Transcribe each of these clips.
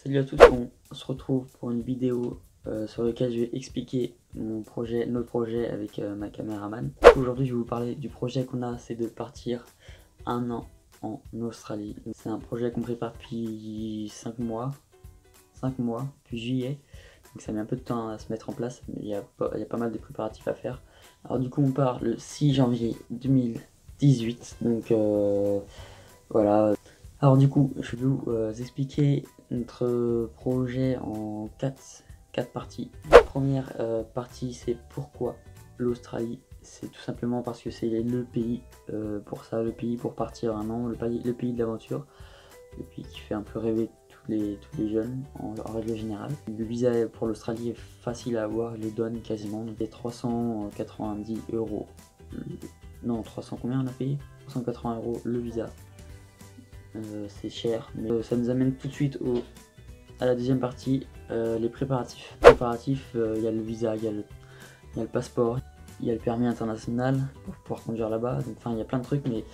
Salut à tous, on se retrouve pour une vidéo sur laquelle je vais expliquer notre projet avec ma caméraman. Aujourd'hui je vais vous parler du projet qu'on a, c'est de partir un an en Australie. C'est un projet qu'on prépare depuis 5 mois, depuis juillet. Donc ça met un peu de temps à se mettre en place, mais il y a pas mal de préparatifs à faire. Alors du coup on part le 6 janvier 2018, donc voilà. Alors du coup, je vais vous expliquer notre projet en 4 parties. La première partie, c'est pourquoi l'Australie. C'est tout simplement parce que c'est le pays pour ça, le pays pour partir un an, le pays de l'aventure, le pays qui fait un peu rêver tous les jeunes en règle générale. Le visa pour l'Australie est facile à avoir, il le donne quasiment, donc des 390 euros. Non, 300 combien on a payé 380 euros le visa. C'est cher, mais ça nous amène tout de suite à la deuxième partie, les préparatifs. Il y a le visa, il y a le passeport, il y a le permis international pour pouvoir conduire là-bas. Donc enfin il y a plein de trucs, mais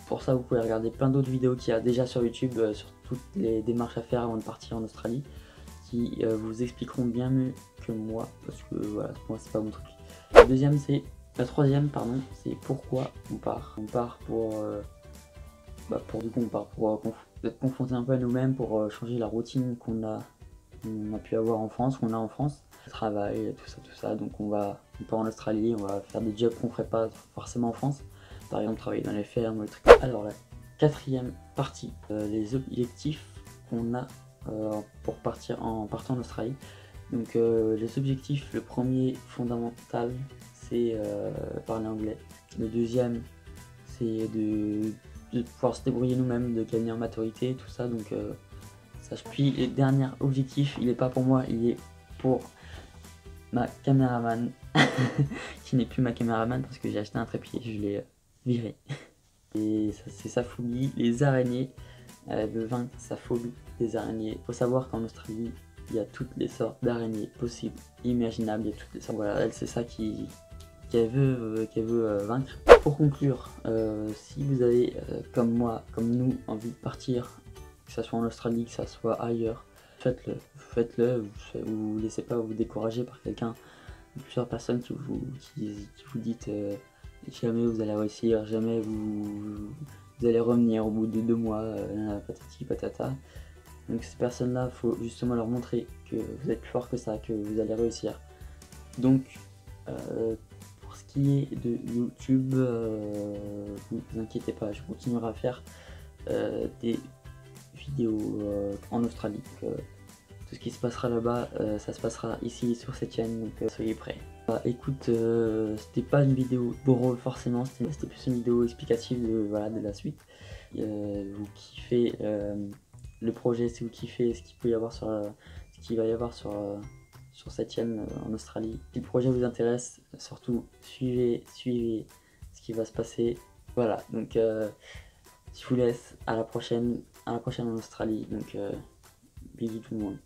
pour ça vous pouvez regarder plein d'autres vidéos qu'il y a déjà sur YouTube sur toutes les démarches à faire avant de partir en Australie, qui vous expliqueront bien mieux que moi, parce que voilà, moi c'est pas mon truc. La troisième, pardon, c'est pourquoi on part. On part pour être confronté un peu à nous-mêmes, pour changer la routine qu'on a pu avoir en France, qu'on a en France, le travail, tout ça. Donc on part en Australie, on va faire des jobs qu'on ferait pas forcément en France. Par exemple travailler dans les fermes, le truc. Alors la quatrième partie, les objectifs qu'on a pour partant en Australie. Donc les objectifs, le premier fondamental, c'est parler anglais. Le deuxième, c'est de pouvoir se débrouiller nous-mêmes, de gagner en maturité, tout ça. Donc ça. Puis le dernier objectif, il est pas pour moi, il est pour ma caméraman qui n'est plus ma caméraman parce que j'ai acheté un trépied, je l'ai viré. Et ça, c'est sa phobie, les araignées. Elle veut vaincre sa phobie des araignées. Faut savoir qu'en Australie, il y a toutes les sortes d'araignées possibles, imaginables, il y a toutes les sortes. Voilà, elle, c'est ça qu'elle veut vaincre. Pour conclure, si vous avez comme moi, comme nous, envie de partir, que ce soit en Australie, que ce soit ailleurs, faites-le, vous laissez pas vous décourager par quelqu'un, plusieurs personnes qui vous dites jamais vous allez réussir, jamais vous allez revenir au bout de 2 mois, patati patata. Donc ces personnes-là, faut justement leur montrer que vous êtes plus fort que ça, que vous allez réussir. Donc pour ce qui est de YouTube, vous inquiétez pas, je continuerai à faire des vidéos en Australie. Tout ce qui se passera là-bas, ça se passera ici sur cette chaîne, donc soyez prêts. Écoute, c'était pas une vidéo drôle forcément, c'était plus une vidéo explicative de la suite. Vous kiffez le projet, si vous kiffez ce qu'il va y avoir sur cette chaîne en Australie. Si le projet vous intéresse, surtout suivez ce qui va se passer. Voilà, donc je vous laisse à la prochaine en Australie. Donc bisous tout le monde.